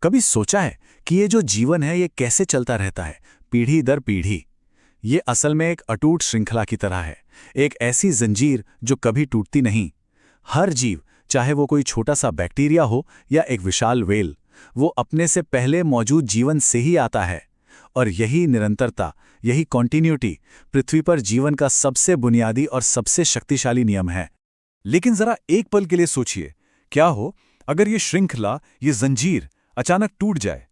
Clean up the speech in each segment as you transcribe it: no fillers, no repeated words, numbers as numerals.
कभी सोचा है कि ये जो जीवन है ये कैसे चलता रहता है, पीढ़ी दर पीढ़ी? ये असल में एक अटूट श्रृंखला की तरह है, एक ऐसी जंजीर जो कभी टूटती नहीं। हर जीव, चाहे वो कोई छोटा सा बैक्टीरिया हो या एक विशाल वेल, वो अपने से पहले मौजूद जीवन से ही आता है। और यही निरंतरता, यही कॉन्टिन्यूटी पृथ्वी पर जीवन का सबसे बुनियादी और सबसे शक्तिशाली नियम है। लेकिन जरा एक पल के लिए सोचिए, क्या हो अगर ये श्रृंखला, ये जंजीर अचानक टूट जाए?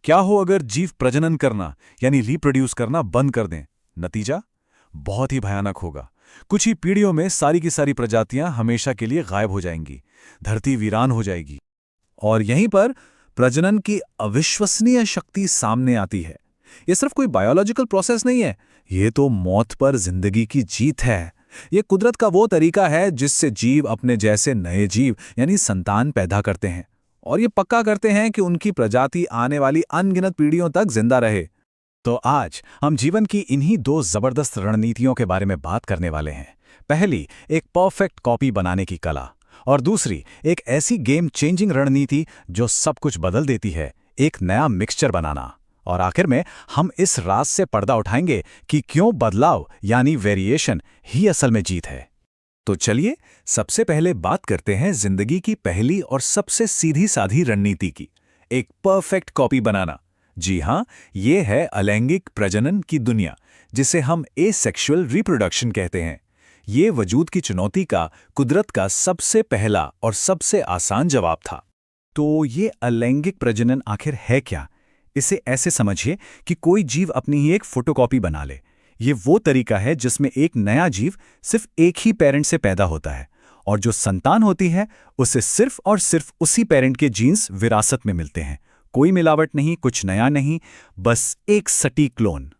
क्या हो अगर जीव प्रजनन करना यानी रिप्रोड्यूस करना बंद कर दें? नतीजा बहुत ही भयानक होगा। कुछ ही पीढ़ियों में सारी की सारी प्रजातियां हमेशा के लिए गायब हो जाएंगी, धरती वीरान हो जाएगी। और यहीं पर प्रजनन की अविश्वसनीय शक्ति सामने आती है। ये सिर्फ कोई बायोलॉजिकल प्रोसेस नहीं है, ये तो मौत पर जिंदगी की जीत है। ये कुदरत का वो तरीका है जिससे जीव अपने जैसे नए जीव यानी संतान पैदा करते हैं और ये पक्का करते हैं कि उनकी प्रजाति आने वाली अनगिनत पीढ़ियों तक जिंदा रहे। तो आज हम जीवन की इन्हीं दो जबरदस्त रणनीतियों के बारे में बात करने वाले हैं। पहली, एक परफेक्ट कॉपी बनाने की कला, और दूसरी, एक ऐसी गेम चेंजिंग रणनीति जो सब कुछ बदल देती है, एक नया मिक्सचर बनाना। और आखिर में हम इस राज से पर्दा उठाएंगे कि क्यों बदलाव यानी वेरिएशन ही असल में जीत है। तो चलिए सबसे पहले बात करते हैं जिंदगी की पहली और सबसे सीधी साधी रणनीति की, एक परफेक्ट कॉपी बनाना। जी हां, ये है अलैंगिक प्रजनन की दुनिया, जिसे हम एसेक्सुअल रिप्रोडक्शन कहते हैं। ये वजूद की चुनौती का कुदरत का सबसे पहला और सबसे आसान जवाब था। तो ये अलैंगिक प्रजनन आखिर है क्या? इसे ऐसे समझिए कि कोई जीव अपनी ही एक फोटोकॉपी बना ले। ये वो तरीका है जिसमें एक नया जीव सिर्फ एक ही पेरेंट से पैदा होता है और जो संतान होती है उसे सिर्फ और सिर्फ उसी पेरेंट के जीन्स विरासत में मिलते हैं। कोई मिलावट नहीं, कुछ नया नहीं, बस एक सटीक क्लोन।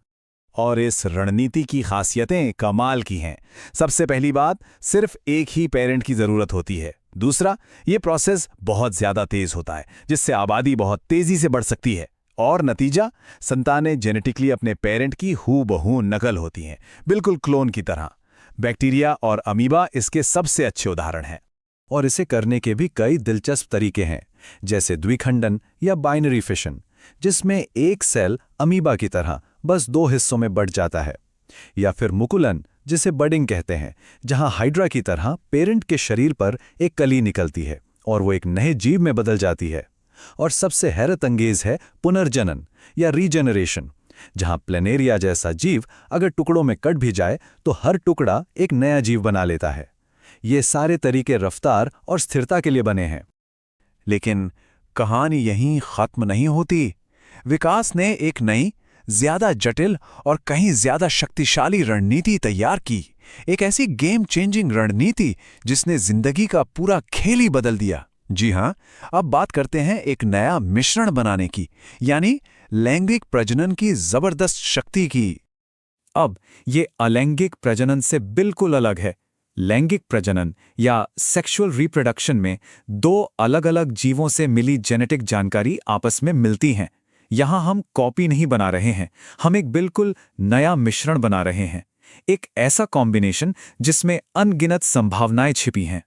और इस रणनीति की खासियतें कमाल की हैं। सबसे पहली बात, सिर्फ एक ही पेरेंट की जरूरत होती है। दूसरा, ये प्रोसेस बहुत ज्यादा तेज होता है, जिससे आबादी बहुत तेजी से बढ़ सकती है। और नतीजा, संतानें जेनेटिकली अपने पेरेंट की हूबहू नकल होती हैं, बिल्कुल क्लोन की तरह। बैक्टीरिया और अमीबा इसके सबसे अच्छे उदाहरण हैं। और इसे करने के भी कई दिलचस्प तरीके हैं, जैसे द्विखंडन या बाइनरी फिशन, जिसमें एक सेल अमीबा की तरह बस दो हिस्सों में बढ़ जाता है। या फिर मुकुलन, जिसे बडिंग कहते हैं, जहां हाइड्रा की तरह पेरेंट के शरीर पर एक कली निकलती है और वो एक नए जीव में बदल जाती है। और सबसे हैरत अंगेज है पुनर्जनन या रीजेनरेशन, जहां प्लेनेरिया जैसा जीव अगर टुकड़ों में कट भी जाए तो हर टुकड़ा एक नया जीव बना लेता है। ये सारे तरीके रफ्तार और स्थिरता के लिए बने हैं। लेकिन कहानी यहीं खत्म नहीं होती। विकास ने एक नई, ज्यादा जटिल और कहीं ज्यादा शक्तिशाली रणनीति तैयार की, एक ऐसी गेम चेंजिंग रणनीति जिसने जिंदगी का पूरा खेल ही बदल दिया। जी हां, अब बात करते हैं एक नया मिश्रण बनाने की, यानी लैंगिक प्रजनन की जबरदस्त शक्ति की। अब ये अलैंगिक प्रजनन से बिल्कुल अलग है। लैंगिक प्रजनन या सेक्सुअल रिप्रोडक्शन में दो अलग अलग जीवों से मिली जेनेटिक जानकारी आपस में मिलती हैं। यहां हम कॉपी नहीं बना रहे हैं, हम एक बिल्कुल नया मिश्रण बना रहे हैं, एक ऐसा कॉम्बिनेशन जिसमें अनगिनत संभावनाएं छिपी हैं।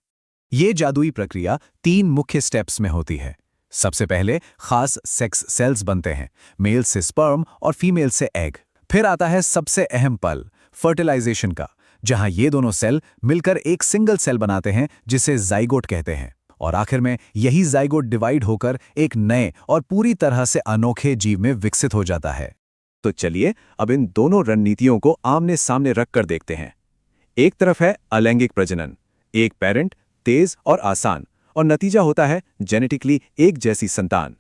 ये जादुई प्रक्रिया 3 मुख्य स्टेप्स में होती है। सबसे पहले खास सेक्स सेल्स बनते हैं, मेल से स्पर्म और फीमेल से एग। फिर आता है सबसे अहम पल, फर्टिलाइजेशन का, जहां ये दोनों सेल मिलकर एक सिंगल सेल बनाते हैं जिसे जाइगोट कहते हैं। और आखिर में यही जाइगोट डिवाइड होकर एक नए और पूरी तरह से अनोखे जीव में विकसित हो जाता है। तो चलिए अब इन दोनों रणनीतियों को आमने सामने रखकर देखते हैं। एक तरफ है अलैंगिक प्रजनन, एक पेरेंट, तेज और आसान, और नतीजा होता है जेनेटिकली एक जैसी संतान।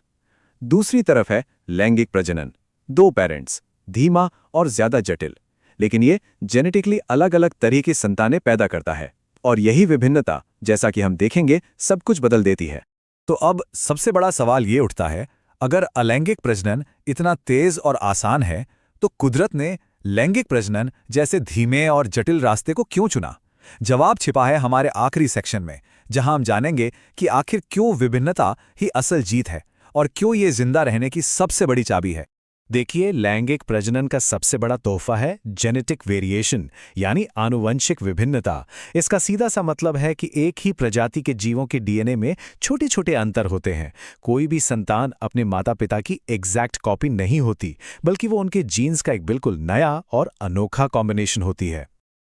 दूसरी तरफ है लैंगिक प्रजनन, 2 पेरेंट्स, धीमा और ज्यादा जटिल, लेकिन ये जेनेटिकली अलग अलग तरह की संतानें पैदा करता है। और यही विभिन्नता, जैसा कि हम देखेंगे, सब कुछ बदल देती है। तो अब सबसे बड़ा सवाल ये उठता है, अगर अलैंगिक प्रजनन इतना तेज और आसान है, तो कुदरत ने लैंगिक प्रजनन जैसे धीमे और जटिल रास्ते को क्यों चुना? जवाब छिपा है हमारे आखिरी सेक्शन में, जहां हम जानेंगे कि आखिर क्यों विभिन्नता ही असल जीत है और क्यों ये जिंदा रहने की सबसे बड़ी चाबी है। देखिए, लैंगिक प्रजनन का सबसे बड़ा तोहफा है जेनेटिक वेरिएशन, यानी आनुवंशिक विभिन्नता। इसका सीधा सा मतलब है कि एक ही प्रजाति के जीवों के डीएनए में छोटे छोटे अंतर होते हैं। कोई भी संतान अपने माता पिता की एग्जैक्ट कॉपी नहीं होती, बल्कि वो उनके जीन्स का एक बिल्कुल नया और अनोखा कॉम्बिनेशन होती है।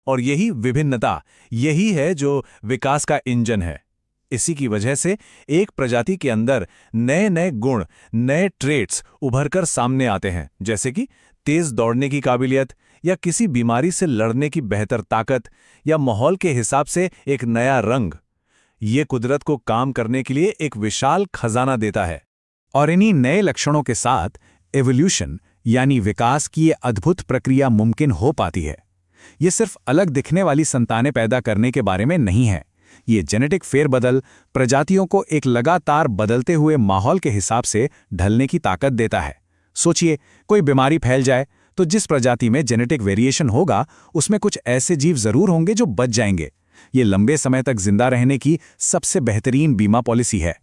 और यही विभिन्नता, यही है जो विकास का इंजन है। इसी की वजह से एक प्रजाति के अंदर नए नए गुण, नए ट्रेट्स उभरकर सामने आते हैं, जैसे कि तेज दौड़ने की काबिलियत, या किसी बीमारी से लड़ने की बेहतर ताकत, या माहौल के हिसाब से एक नया रंग। ये कुदरत को काम करने के लिए एक विशाल खजाना देता है। और इन्हीं नए लक्षणों के साथ एवोल्यूशन यानी विकास की ये अद्भुत प्रक्रिया मुमकिन हो पाती है। ये सिर्फ अलग दिखने वाली संतानें पैदा करने के बारे में नहीं है। ये जेनेटिक फेरबदल प्रजातियों को एक लगातार बदलते हुए माहौल के हिसाब से ढलने की ताकत देता है। सोचिए, कोई बीमारी फैल जाए तो जिस प्रजाति में जेनेटिक वेरिएशन होगा, उसमें कुछ ऐसे जीव जरूर होंगे जो बच जाएंगे। ये लंबे समय तक जिंदा रहने की सबसे बेहतरीन बीमा पॉलिसी है।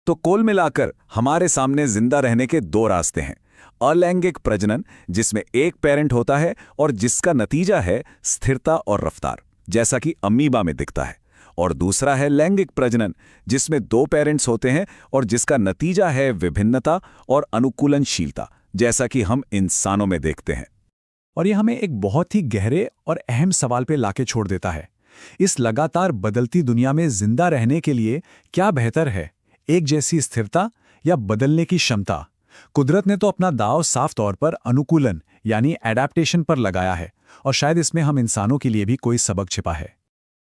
तो कुल मिलाकर हमारे सामने जिंदा रहने के दो रास्ते हैं। अलैंगिक प्रजनन, जिसमें एक पेरेंट होता है और जिसका नतीजा है स्थिरता और रफ्तार, जैसा कि अमीबा में दिखता है। और दूसरा है लैंगिक प्रजनन, जिसमें दो पेरेंट्स होते हैं और जिसका नतीजा है विभिन्नता और अनुकूलनशीलता, जैसा कि हम इंसानों में देखते हैं। और यह हमें एक बहुत ही गहरे और अहम सवाल पे लाके छोड़ देता है। इस लगातार बदलती दुनिया में जिंदा रहने के लिए क्या बेहतर है, एक जैसी स्थिरता या बदलने की क्षमता? कुदरत ने तो अपना दांव साफ तौर पर अनुकूलन यानी एडेप्टेशन पर लगाया है, और शायद इसमें हम इंसानों के लिए भी कोई सबक छिपा है।